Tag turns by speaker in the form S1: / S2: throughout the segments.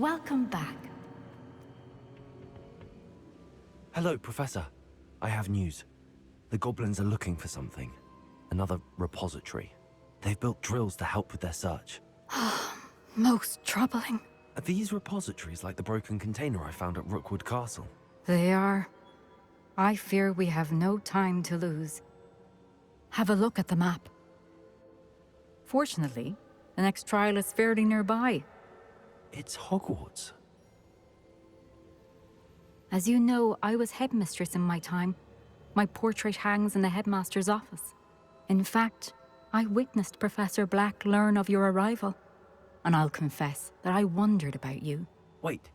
S1: Welcome back.
S2: Hello, Professor. I have news. The goblins are looking for something. Another repository. They've built drills to help with their search.
S1: Most troubling.
S2: Are these repositories like the broken container I found at Rookwood Castle?
S1: They are. I fear we have no time to lose. Have a look at the map. Fortunately, the next trial is fairly nearby.
S2: It's Hogwarts.
S1: As you know, I was headmistress in my time. My portrait hangs in the headmaster's office. In fact, I witnessed Professor Black learn of your arrival. And I'll confess that I wondered about you.
S2: Wait,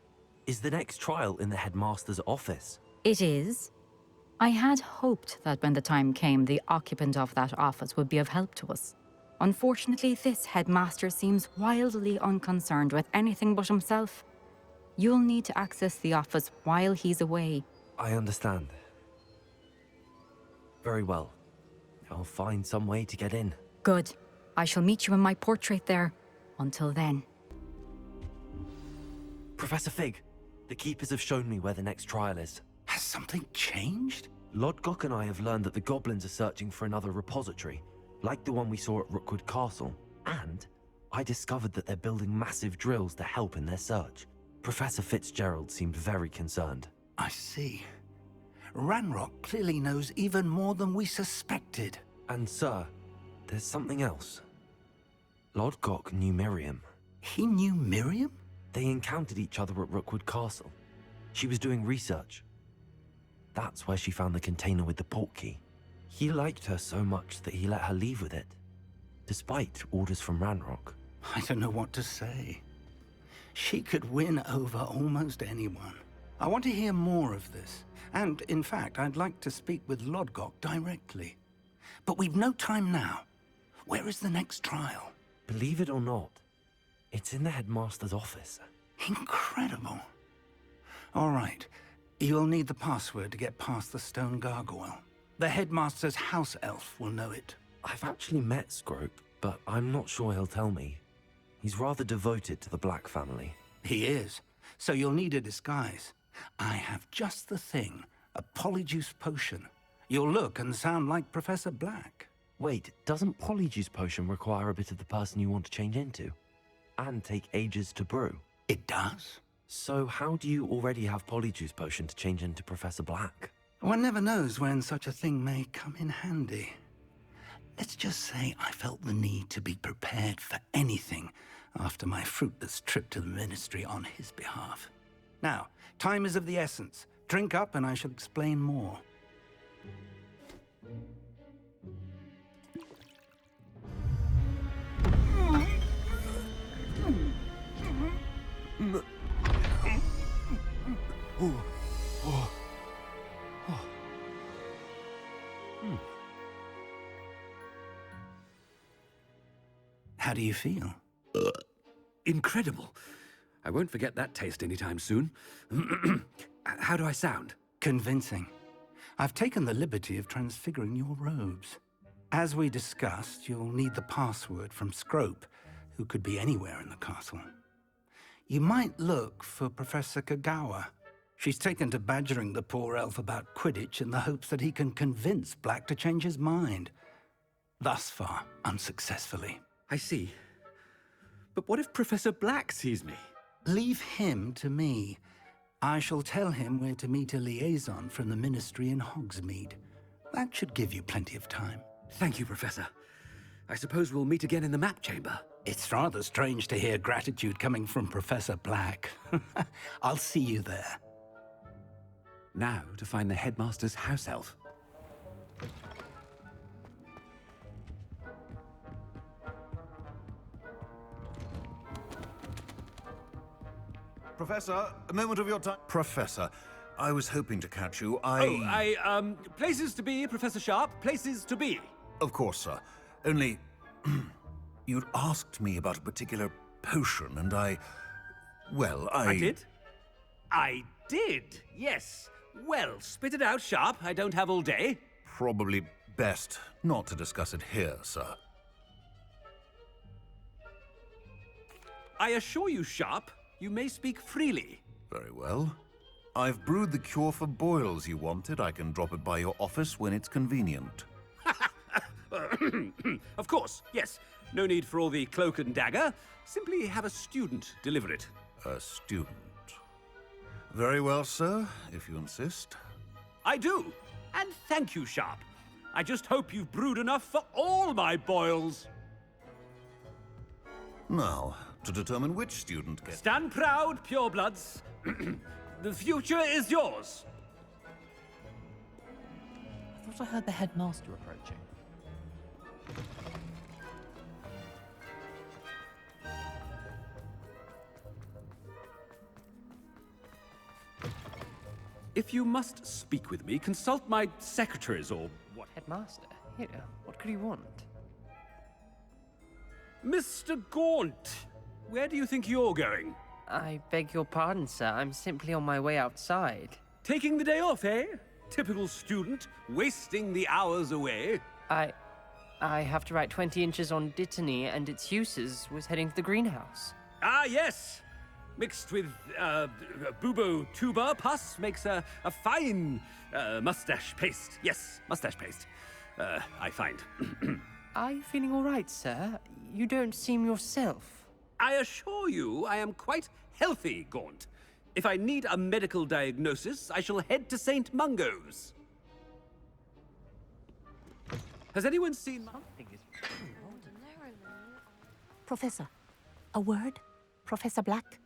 S2: is the next trial in the headmaster's office?
S1: It is. I had hoped that when the time came, the occupant of that office would be of help to us. Unfortunately, this headmaster seems wildly unconcerned with anything but himself. You'll need to access the office while he's away.
S2: I understand. Very well. I'll find some way to get in.
S1: Good. I shall meet you in my portrait there. Until then.
S2: Professor Fig, the Keepers have shown me where the next trial is.
S3: Has something changed?
S2: Lodgok and I have learned that the goblins are searching for another repository, like the one we saw at Rookwood Castle. And I discovered that they're building massive drills to help in their search. Professor Fitzgerald seemed very concerned.
S3: I see. Ranrock clearly knows even more than we suspected.
S2: And sir, there's something else. Lodgok knew Miriam.
S3: He knew Miriam?
S2: They encountered each other at Rookwood Castle. She was doing research. That's where she found the container with the portkey. He liked her so much that he let her leave with it, despite orders from Ranrock.
S3: I don't know what to say. She could win over almost anyone. I want to hear more of this. And, in fact, I'd like to speak with Lodgok directly. But we've no time now. Where is the next trial?
S2: Believe it or not, it's in the headmaster's office.
S3: Incredible. All right. You'll need the password to get past the stone gargoyle. The headmaster's house elf will know it.
S2: I've actually met Scrope, but I'm not sure he'll tell me. He's rather devoted to the Black family.
S3: He is. So you'll need a disguise. I have just the thing. A polyjuice potion. You'll look and sound like Professor Black.
S2: Wait, doesn't Polyjuice Potion require a bit of the person you want to change into? And take ages to brew?
S3: It does.
S2: So how do you already have Polyjuice Potion to change into Professor Black?
S3: One never knows when such a thing may come in handy. Let's just say I felt the need to be prepared for anything after my fruitless trip to the Ministry on his behalf. Now, time is of the essence. Drink up and I shall explain more. How do you feel?
S4: Incredible. I won't forget that taste anytime soon. How do I sound?
S3: Convincing. I've taken the liberty of transfiguring your robes. As we discussed, you'll need the password from Scrope, who could be anywhere in the castle. You might look for Professor Kagawa. She's taken to badgering the poor elf about Quidditch in the hopes that he can convince Black to change his mind. Thus far, unsuccessfully.
S4: I see. But what if Professor Black sees me?
S3: Leave him to me. I shall tell him where to meet a liaison from the Ministry in Hogsmeade. That should give you plenty of time.
S4: Thank you, Professor. I suppose we'll meet again in the map chamber.
S3: It's rather strange to hear gratitude coming from Professor Black. I'll see you there.
S4: Now to find the headmaster's house elf.
S5: Professor, a moment of your time.
S6: Professor, I was hoping to catch you.
S4: Places to be, Professor Sharp. Places to be.
S6: Of course, sir. Only, you'd asked me about a particular potion, and I
S4: did? I did, yes. Well, spit it out, Sharp. I don't have all day.
S6: Probably best not to discuss it here, sir.
S4: I assure you, Sharp, You may speak freely.
S6: Very well. I've brewed the cure for boils you wanted. I can drop it by your office when it's convenient.
S4: Of course, yes. No need for all the cloak and dagger. Simply have a student deliver it.
S6: A student. Very well, sir, if you insist.
S4: I do. And thank you, Sharp. I just hope you've brewed enough for all my boils.
S6: Now, to determine which student gets...
S4: Stand proud, purebloods. The future is yours.
S5: I thought I heard the headmaster approaching.
S4: If you must speak with me, consult my secretaries or what.
S5: Headmaster? Here, what could he want?
S4: Mr. Gaunt, where do you think you're going?
S5: I beg your pardon, sir. I'm simply on my way outside.
S4: Taking the day off, eh? Typical student, wasting the hours away.
S5: I have to write 20 inches on Dittany and its uses. Was heading to the greenhouse.
S4: Ah, yes. Mixed with bubo tuber pus makes a fine mustache paste. Yes, mustache paste. I find.
S5: Are you feeling all right, sir? You don't seem yourself.
S4: I assure you I am quite healthy, Gaunt. If I need a medical diagnosis, I shall head to St. Mungo's. Has anyone seen...
S7: Professor, a word? Professor Black?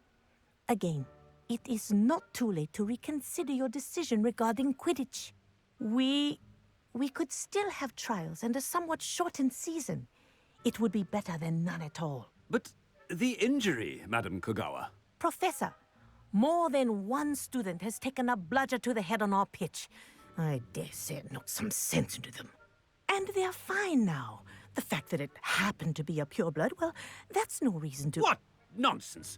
S7: Again, it is not too late to reconsider your decision regarding Quidditch. We could still have trials and a somewhat shortened season. It would be better than none at all.
S4: But the injury, Madam Kogawa.
S7: Professor, more than one student has taken a bludger to the head on our pitch. I dare say it knocked some sense into them. And they're fine now. The fact that it happened to be a pureblood, well, that's no reason to...
S4: What nonsense!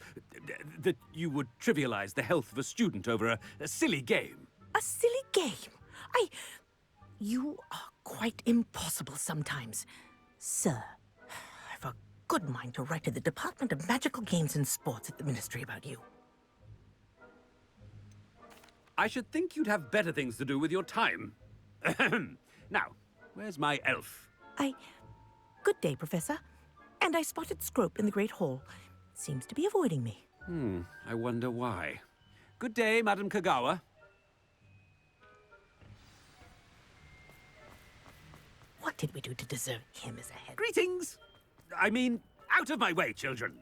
S4: That you would trivialize the health of a student over a silly game.
S7: A silly game? You are quite impossible sometimes. Sir, I've a good mind to write to the Department of Magical Games and Sports at the Ministry about you.
S4: I should think you'd have better things to do with your time. Now, where's my elf?
S7: Good day, Professor. And I spotted Scrope in the Great Hall. Seems to be avoiding me.
S4: I wonder why. Good day, Madam Kogawa.
S7: What did we do to deserve him as a head?
S4: Greetings! I mean, out of my way, children.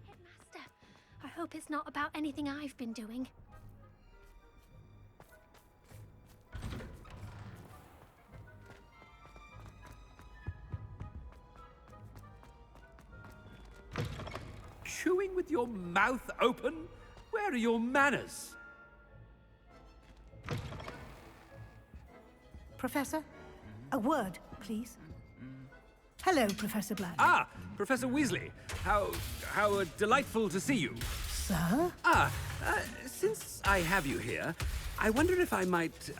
S8: Headmaster, I hope it's not about anything I've been doing.
S4: Chewing with your mouth open? Where are your manners?
S9: Professor, a word, please. Hello, Professor Black.
S4: Ah, Professor Weasley. How delightful to see you.
S9: Sir?
S4: Since I have you here, I wonder if I might,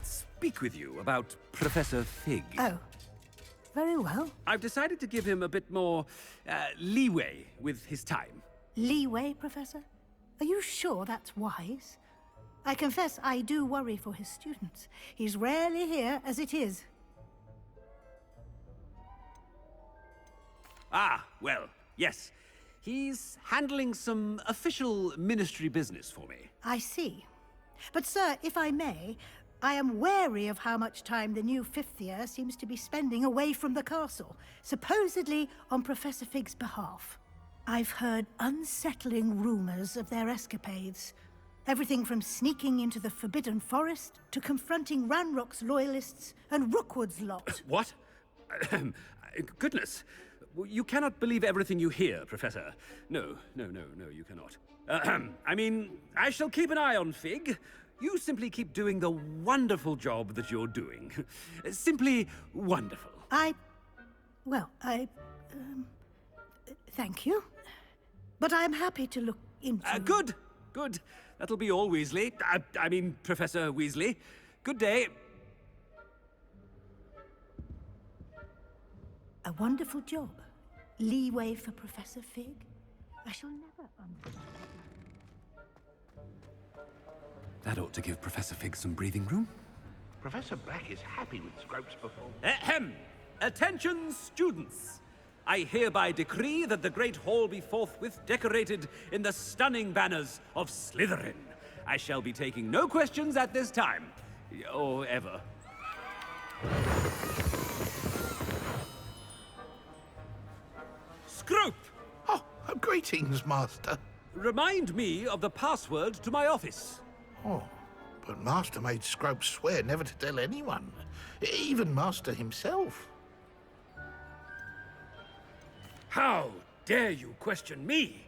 S4: speak with you about Professor Fig.
S9: Oh, very well.
S4: I've decided to give him a bit more, leeway with his time.
S9: Leeway, Professor? Are you sure that's wise? I confess I do worry for his students. He's rarely here as it is.
S4: Ah, well, yes. He's handling some official ministry business for me.
S9: I see. But, sir, if I may, I am wary of how much time the new fifth year seems to be spending away from the castle, supposedly on Professor Fig's behalf. I've heard unsettling rumors of their escapades. Everything from sneaking into the Forbidden Forest to confronting Ranrock's loyalists and Rookwood's lot.
S4: What? Goodness. You cannot believe everything you hear, Professor. No, you cannot. I mean, I shall keep an eye on Fig. You simply keep doing the wonderful job that you're doing. Simply wonderful.
S9: Thank you. But I'm happy to look into...
S4: Good. That'll be all, Weasley. I mean, Professor Weasley. Good day.
S9: A wonderful job. Leeway for Professor Fig? I shall never understand.
S4: That ought to give Professor Fig some breathing room.
S10: Professor Black is happy with Scrope's performance.
S4: Ahem! Attention, students! I hereby decree that the Great Hall be forthwith decorated in the stunning banners of Slytherin. I shall be taking no questions at this time. Or ever. Scrope!
S10: Oh, greetings, Master.
S4: Remind me of the password to my office.
S10: Oh, but Master made Scrope swear never to tell anyone. Even Master himself.
S4: How dare you question me?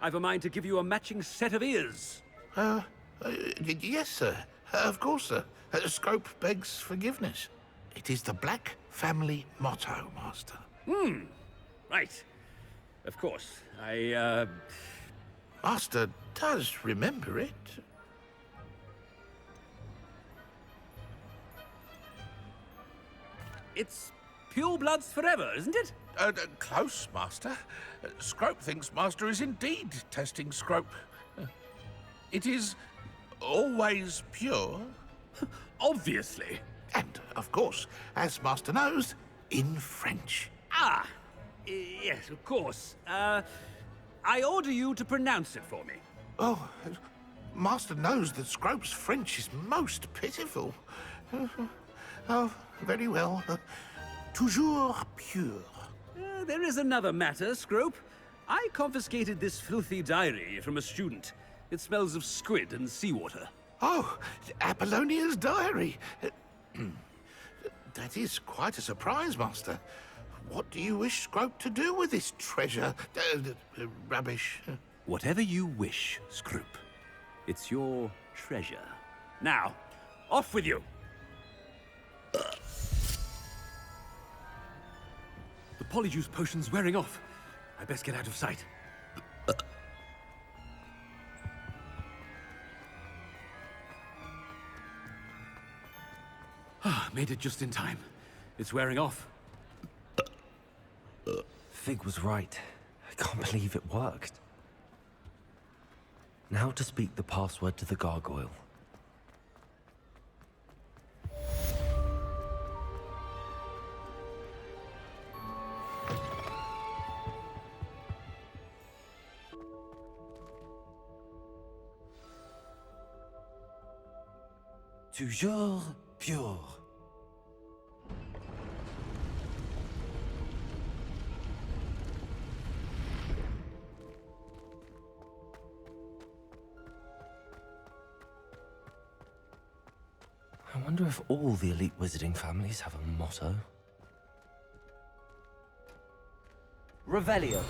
S4: I've a mind to give you a matching set of ears.
S10: Yes, sir. Of course, sir. Scrope begs forgiveness. It is the Black family motto, Master.
S4: Right. Of course.
S10: Master does remember it.
S4: It's pure bloods forever, isn't it?
S10: Close, Master. Scrope thinks Master is indeed testing Scrope. It is always pure.
S4: Obviously.
S10: And, of course, as Master knows, in French.
S4: Ah! Yes, of course. I order you to pronounce it for me.
S10: Oh, Master knows that Scrope's French is most pitiful. Oh, very well. Toujours pure.
S4: There is another matter, Scrope. I confiscated this filthy diary from a student. It smells of squid and seawater.
S10: Oh, Apollonia's diary. That is quite a surprise, Master. What do you wish Scrope to do with this treasure? Rubbish.
S4: Whatever you wish, Scrope. It's your treasure. Now, off with you. The Polyjuice potion's wearing off. I best get out of sight. Made it just in time. It's wearing off.
S2: Fig was right. I can't believe it worked. Now to speak the password to the gargoyle. Toujours pure. I wonder if all the elite wizarding families have a motto. Revelio.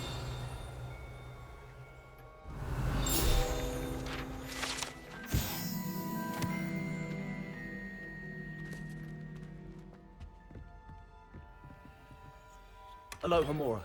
S2: Aloha Mora.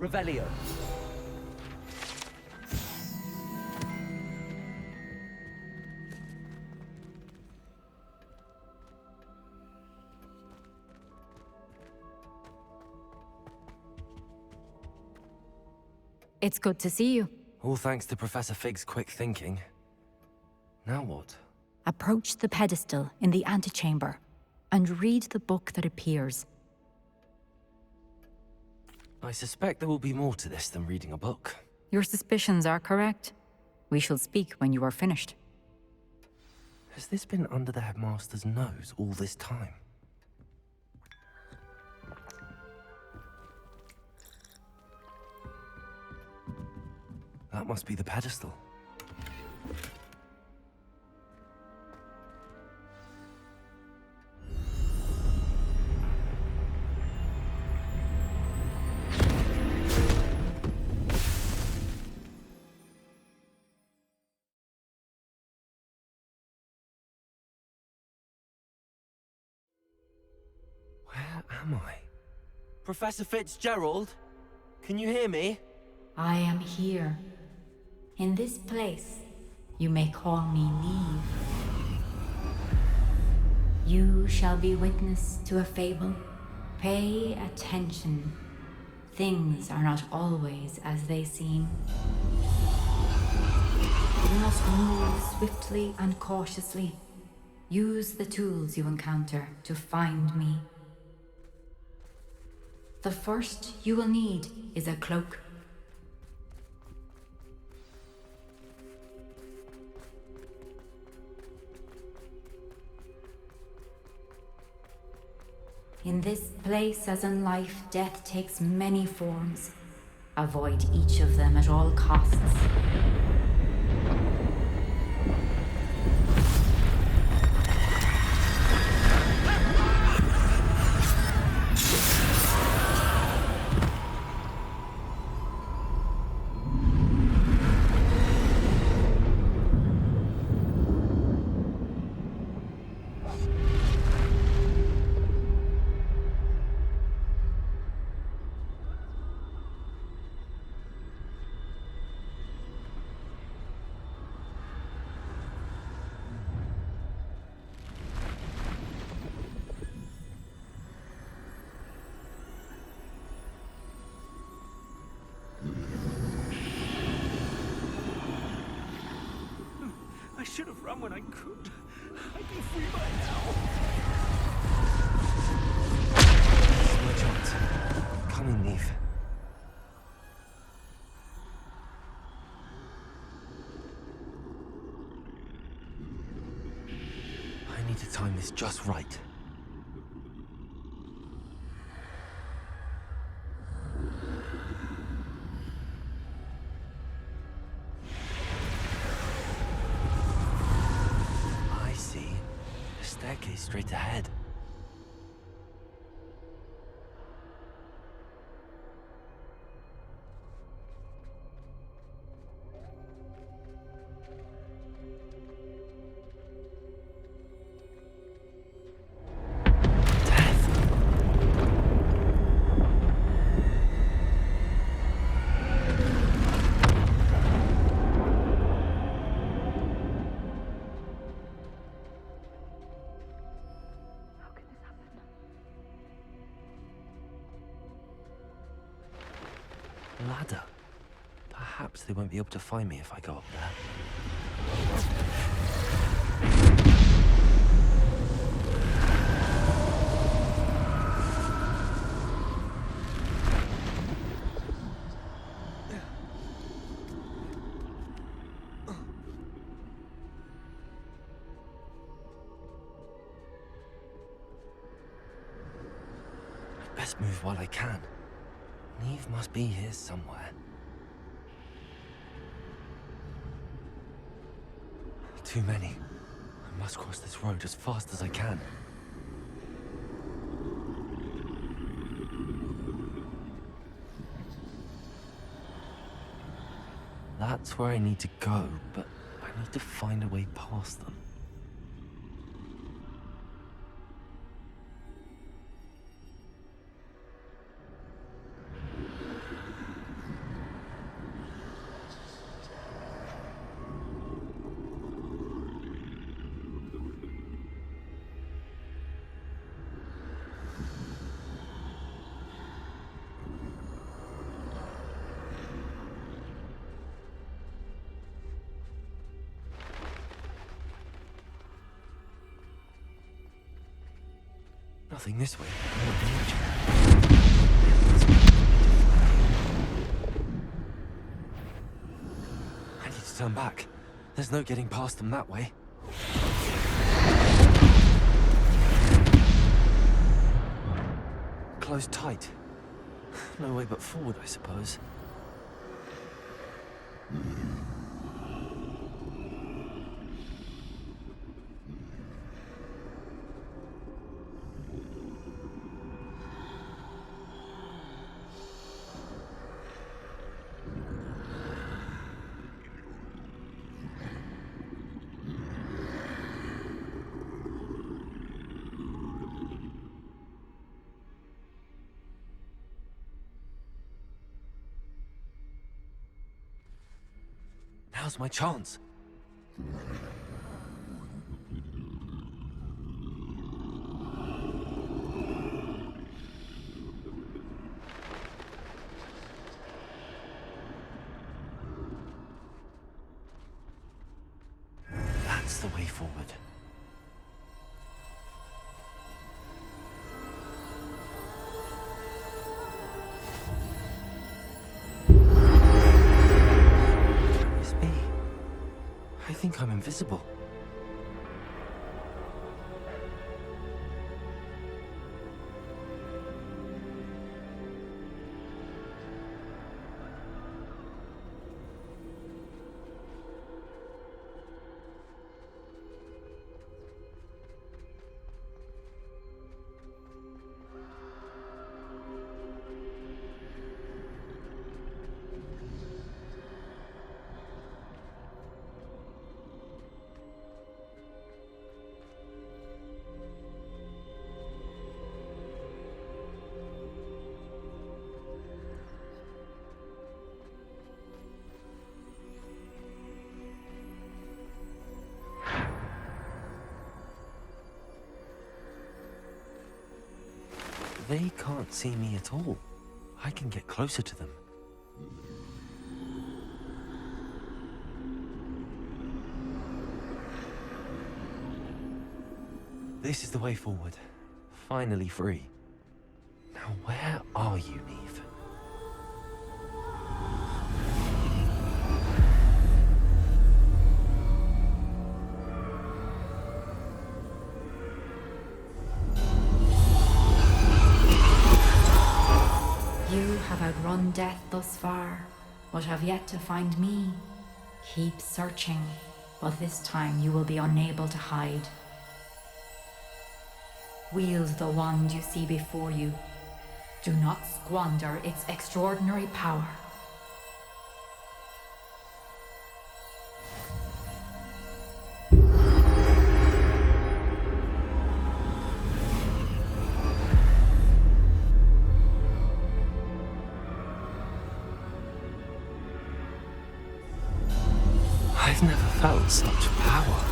S2: Revelio.
S1: It's good to see you.
S2: All thanks to Professor Fig's quick thinking. Now what?
S1: Approach the pedestal in the antechamber and read the book that appears.
S2: I suspect there will be more to this than reading a book.
S1: Your suspicions are correct. We shall speak when you are finished.
S2: Has this been under the headmaster's nose all this time? That must be the pedestal. Where am I? Professor Fitzgerald? Can you hear me?
S1: I am here. In this place, you may call me Neve. You shall be witness to a fable. Pay attention. Things are not always as they seem. You must move swiftly and cautiously. Use the tools you encounter to find me. The first you will need is a cloak. In this place, as in life, death takes many forms. Avoid each of them at all costs.
S4: I should have run when I could. I'd be free by now.
S2: My chance. Come in, Neve. I need to time this just right. I see. A staircase straight ahead. Ladder. Perhaps they won't be able to find me if I go up there. I'd best move while I can. Neve must be here somewhere. Too many. I must cross this road as fast as I can. That's where I need to go, but I need to find a way past them. Nothing this way. I need to turn back. There's no getting past them that way. Closed tight. No way but forward, I suppose. Now's my chance. That's the way forward. It's me. I think I'm invisible. They can't see me at all. I can get closer to them. This is the way forward. Finally free. Now where are you, Neve?
S1: You have outrun death thus far, but have yet to find me. Keep searching, but this time you will be unable to hide. Wield the wand you see before you. Do not squander its extraordinary power.
S2: I've never felt such power.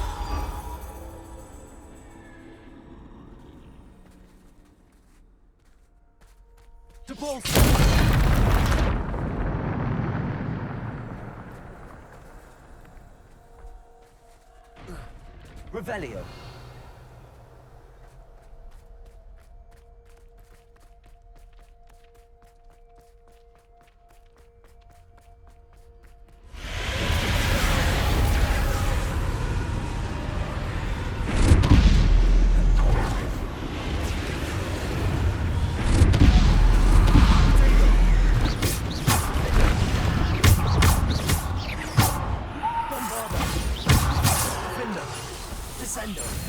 S2: To bolster! Revelio.
S11: Descendo.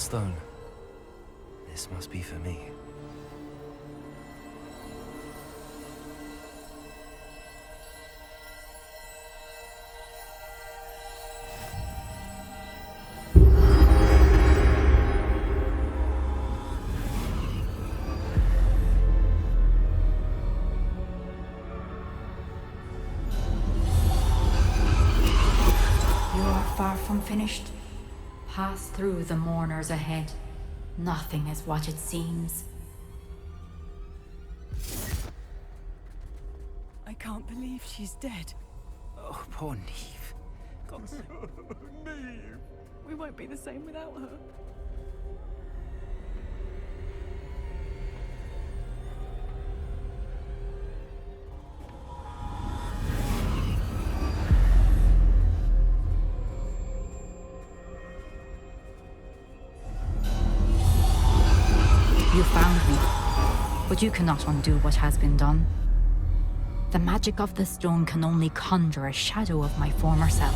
S2: stone. This must be for me.
S1: You are far from finished. Pass through the mourners ahead. Nothing is what it seems.
S11: I can't believe she's dead.
S3: Oh, poor Neve. God's sake.
S11: Neve! We won't be the same without her.
S1: You found me, but you cannot undo what has been done. The magic of the stone can only conjure a shadow of my former self.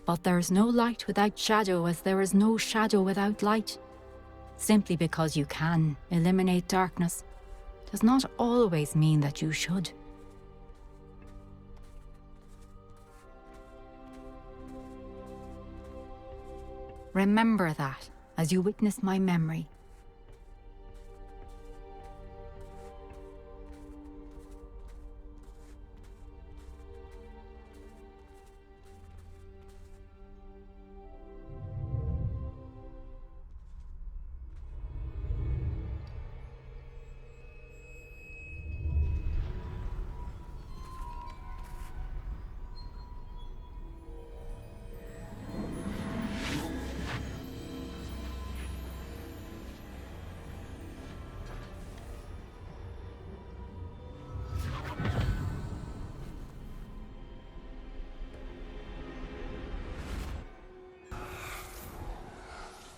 S1: But there is no light without shadow, as there is no shadow without light. Simply because you can eliminate darkness does not always mean that you should. Remember that as you witness my memory.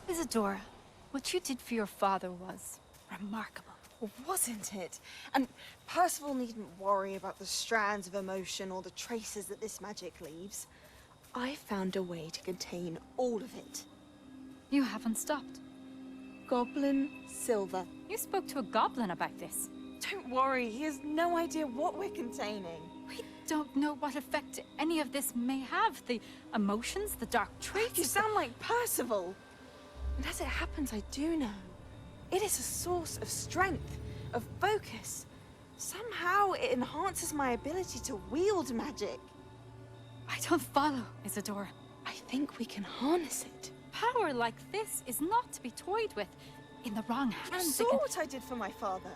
S11: Isadora, what you did for your father was remarkable.
S12: Well, wasn't it? And Percival needn't worry about the strands of emotion or the traces that this magic leaves. I found a way to contain all of it.
S1: You haven't stopped.
S12: Goblin silver.
S1: You spoke to a goblin about this.
S12: Don't worry, he has no idea what we're containing.
S1: We don't know what effect any of this may have. The emotions, the dark traits.
S12: You sound like Percival. And as it happens, I do know. It is a source of strength, of focus. Somehow it enhances my ability to wield magic.
S1: I don't follow, Isadora.
S12: I think we can harness it.
S1: Power like this is not to be toyed with. In the wrong
S12: You
S1: hands,
S12: saw what I did for my father.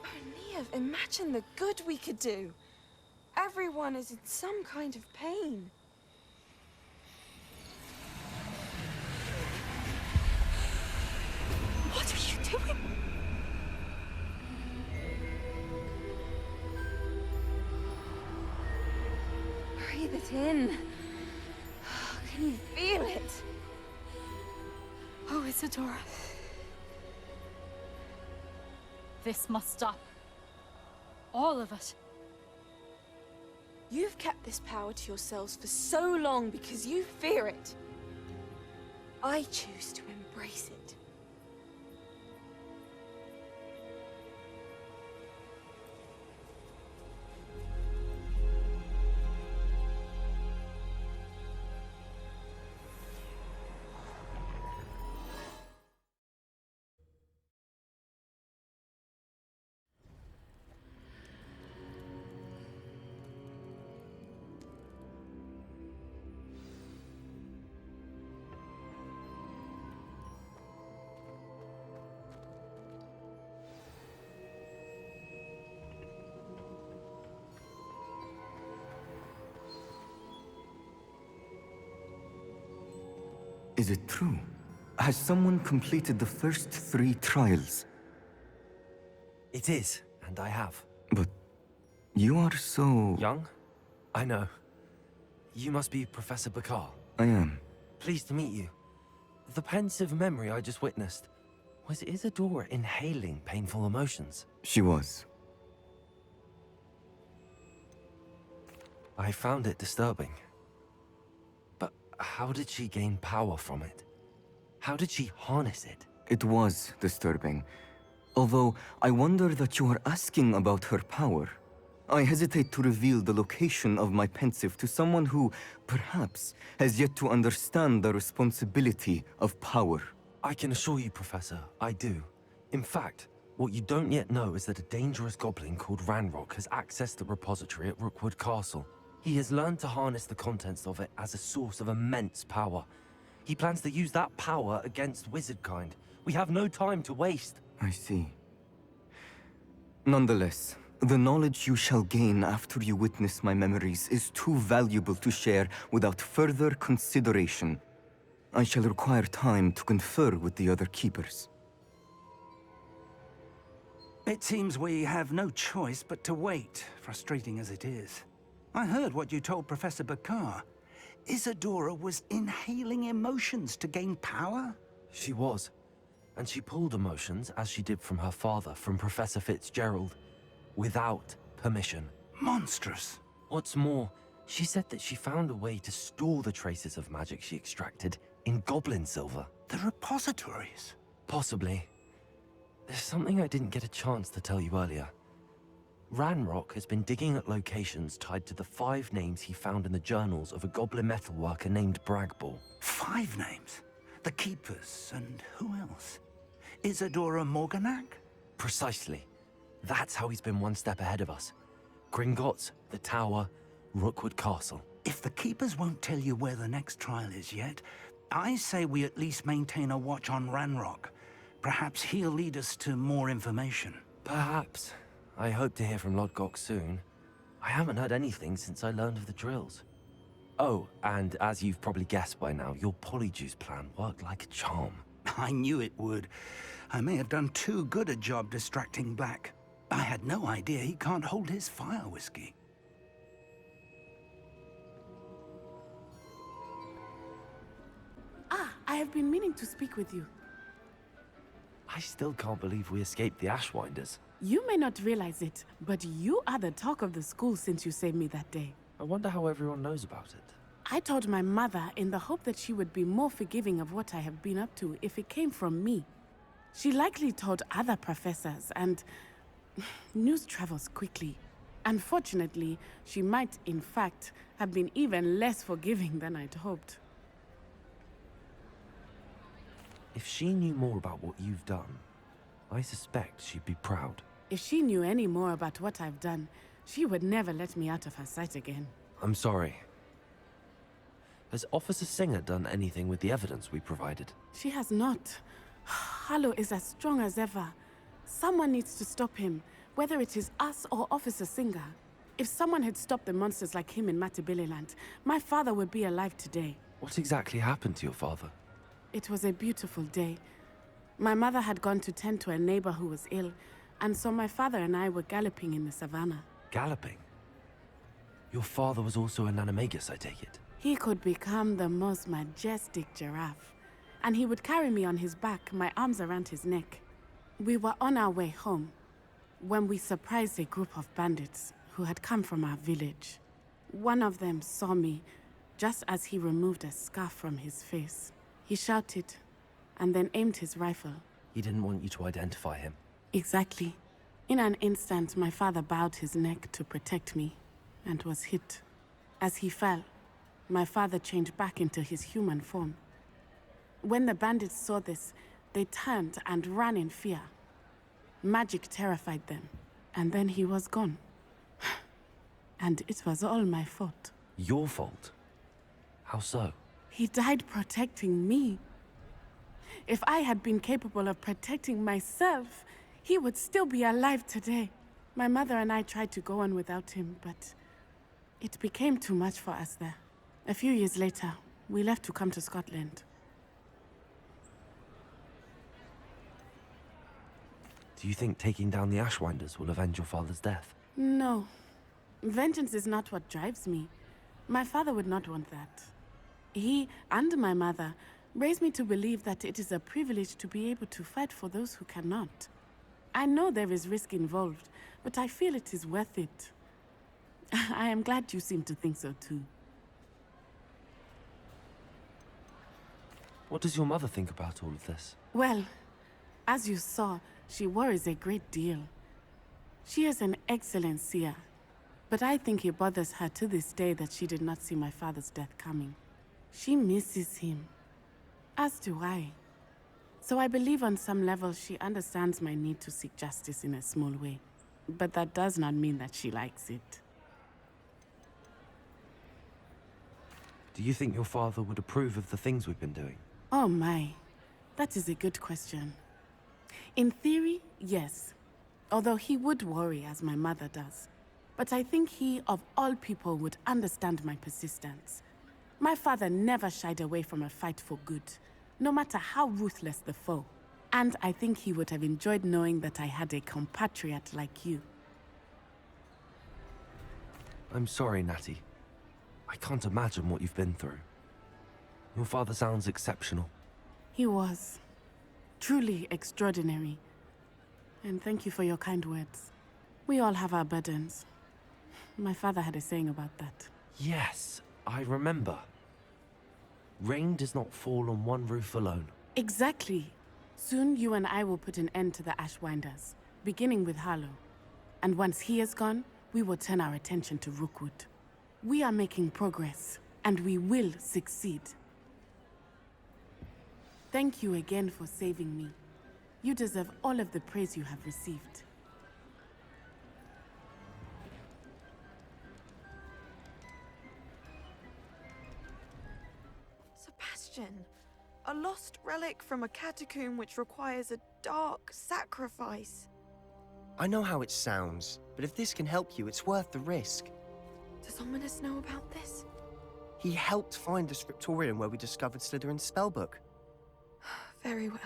S12: Oh, Neve, imagine the good we could do. Everyone is in some kind of pain.
S1: What are you doing?
S12: Breathe it in. Can you feel it?
S1: Oh, Isadora. This must stop. All of it.
S12: You've kept this power to yourselves for so long because you fear it. I choose to embrace it.
S13: Is it true? Has someone completed the first 3 trials?
S2: It is, and I have.
S13: But you are so...
S2: Young? I know. You must be Professor Bakar.
S13: I am.
S2: Pleased to meet you. The pensive memory I just witnessed, was Isadora inhaling painful emotions?
S13: She was.
S2: I found it disturbing. But how did she gain power from it? How did she harness it?
S13: It was disturbing. Although, I wonder that you are asking about her power. I hesitate to reveal the location of my pensive to someone who, perhaps, has yet to understand the responsibility of power.
S2: I can assure you, Professor, I do. In fact, what you don't yet know is that a dangerous goblin called Ranrock has accessed the repository at Rookwood Castle. He has learned to harness the contents of it as a source of immense power. He plans to use that power against wizardkind. We have no time to waste.
S13: I see. Nonetheless, the knowledge you shall gain after you witness my memories is too valuable to share without further consideration. I shall require time to confer with the other keepers.
S3: It seems we have no choice but to wait, frustrating as it is. I heard what you told Professor Bakar. Isadora was inhaling emotions to gain power?
S2: She was. And she pulled emotions, as she did from her father, from Professor Fitzgerald, without permission.
S3: Monstrous.
S2: What's more, she said that she found a way to store the traces of magic she extracted in goblin silver.
S3: The repositories?
S2: Possibly. There's something I didn't get a chance to tell you earlier. Ranrock has been digging at locations tied to the 5 names he found in the journals of a goblin metalworker named Bragball.
S3: 5 names? The Keepers, and who else? Isadora Morganac?
S2: Precisely. That's how he's been one step ahead of us. Gringotts, the Tower, Rookwood Castle.
S3: If the Keepers won't tell you where the next trial is yet, I say we at least maintain a watch on Ranrock. Perhaps he'll lead us to more information.
S2: Perhaps. I hope to hear from Lodgok soon. I haven't heard anything since I learned of the drills. Oh, and as you've probably guessed by now, your polyjuice plan worked like a charm.
S3: I knew it would. I may have done too good a job distracting Black. I had no idea he can't hold his fire whiskey.
S14: Ah, I have been meaning to speak with you.
S2: I still can't believe we escaped the Ashwinders.
S14: You may not realize it, but you are the talk of the school since you saved me that day.
S2: I wonder how everyone knows about it.
S14: I told my mother in the hope that she would be more forgiving of what I have been up to if it came from me. She likely told other professors, and news travels quickly. Unfortunately, she might, in fact, have been even less forgiving than I'd hoped.
S2: If she knew more about what you've done, I suspect she'd be proud.
S14: If she knew any more about what I've done, she would never let me out of her sight again.
S2: I'm sorry. Has Officer Singer done anything with the evidence we provided?
S14: She has not. Harlow is as strong as ever. Someone needs to stop him, whether it is us or Officer Singer. If someone had stopped the monsters like him in Matabeleland, my father would be alive today.
S2: What exactly happened to your father?
S14: It was a beautiful day. My mother had gone to tend to a neighbor who was ill, and so my father and I were galloping in the savannah.
S2: Galloping? Your father was also an animagus, I take it?
S14: He could become the most majestic giraffe, and he would carry me on his back, my arms around his neck. We were on our way home when we surprised a group of bandits who had come from our village. One of them saw me just as he removed a scarf from his face. He shouted and then aimed his rifle.
S2: He didn't want you to identify him.
S14: Exactly. In an instant, my father bowed his neck to protect me and was hit. As he fell, my father changed back into his human form. When the bandits saw this, they turned and ran in fear. Magic terrified them, and then he was gone. And it was all my fault.
S2: Your fault? How so?
S14: He died protecting me. If I had been capable of protecting myself, he would still be alive today. My mother and I tried to go on without him, but it became too much for us there. A few years later, we left to come to Scotland.
S2: Do you think taking down the Ashwinders will avenge your father's death?
S14: No. Vengeance is not what drives me. My father would not want that. He and my mother raised me to believe that it is a privilege to be able to fight for those who cannot. I know there is risk involved, but I feel it is worth it. I am glad you seem to think so too.
S2: What does your mother think about all of this?
S14: Well, as you saw, she worries a great deal. She is an excellent seer, but I think it bothers her to this day that she did not see my father's death coming. She misses him, as do I. So I believe on some level she understands my need to seek justice in a small way. But that does not mean that she likes it.
S2: Do you think your father would approve of the things we've been doing?
S14: Oh my, that is a good question. In theory, yes. Although he would worry as my mother does. But I think he, of all people, would understand my persistence. My father never shied away from a fight for good, no matter how ruthless the foe. And I think he would have enjoyed knowing that I had a compatriot like you.
S2: I'm sorry, Natty. I can't imagine what you've been through. Your father sounds exceptional.
S14: He was. Truly extraordinary. And thank you for your kind words. We all have our burdens. My father had a saying about that.
S2: Yes, I remember. Rain does not fall on one roof alone.
S14: Exactly. Soon you and I will put an end to the Ashwinders, beginning with Harlow. And once he is gone, we will turn our attention to Rookwood. We are making progress, and we will succeed. Thank you again for saving me. You deserve all of the praise you have received.
S12: Sebastian, a lost relic from a catacomb which requires a dark sacrifice.
S15: I know how it sounds, but if this can help you, it's worth the risk.
S12: Does Ominous know about this?
S15: He helped find the scriptorium where we discovered Slytherin's spellbook.
S12: Very well.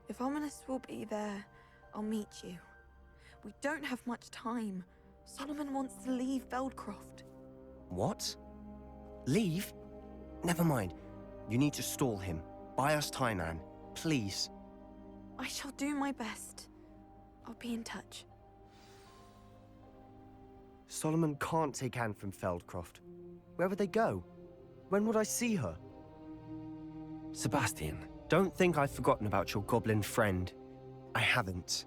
S12: If Ominous will be there, I'll meet you. We don't have much time. Solomon wants to leave Feldcroft.
S15: What? Leave? Never mind. You need to stall him. Buy us time, Anne. Please.
S12: I shall do my best. I'll be in touch.
S15: Solomon can't take Anne from Feldcroft. Where would they go? When would I see her?
S2: Sebastian.
S15: Don't think I've forgotten about your goblin friend. I haven't.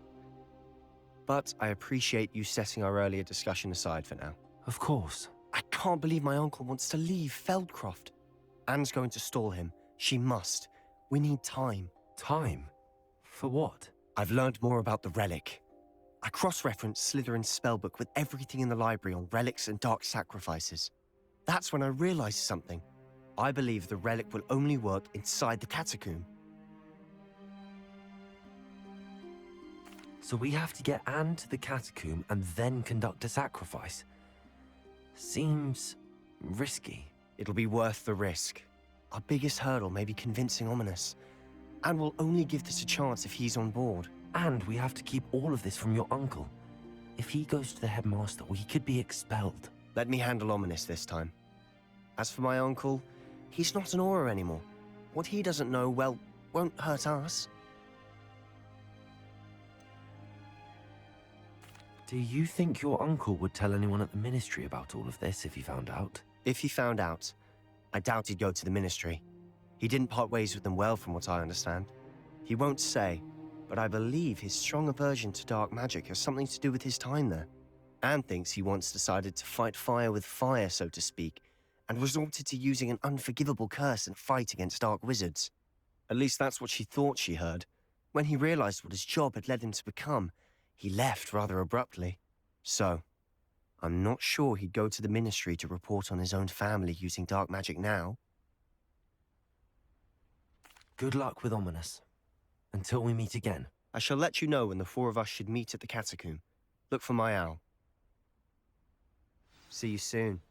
S15: But I appreciate you setting our earlier discussion aside for now.
S2: Of course.
S15: I can't believe my uncle wants to leave Feldcroft. Anne's going to stall him. She must. We need time.
S2: Time? For what?
S15: I've learned more about the relic. I cross-referenced Slytherin's spellbook with everything in the library on relics and dark sacrifices. That's when I realized something. I believe the relic will only work inside the catacomb.
S2: So we have to get Anne to the catacomb and then conduct a sacrifice. Seems risky.
S15: It'll be worth the risk. Our biggest hurdle may be convincing Ominous. And we'll only give this a chance if he's on board.
S2: And we have to keep all of this from your uncle. If he goes to the headmaster, we could be expelled.
S15: Let me handle Ominous this time. As for my uncle, he's not an Auror anymore. What he doesn't know, well, won't hurt us.
S2: Do you think your uncle would tell anyone at the Ministry about all of this if he found out?
S15: If he found out, I doubt he'd go to the Ministry. He didn't part ways with them well, from what I understand. He won't say, but I believe his strong aversion to dark magic has something to do with his time there. Anne thinks he once decided to fight fire with fire, so to speak, and resorted to using an unforgivable curse in a fight against dark wizards. At least that's what she thought she heard. When he realized what his job had led him to become, he left rather abruptly. So, I'm not sure he'd go to the Ministry to report on his own family using dark magic now.
S2: Good luck with Ominous. Until we meet again.
S15: I shall let you know when the four of us should meet at the catacomb. Look for my owl. See you soon.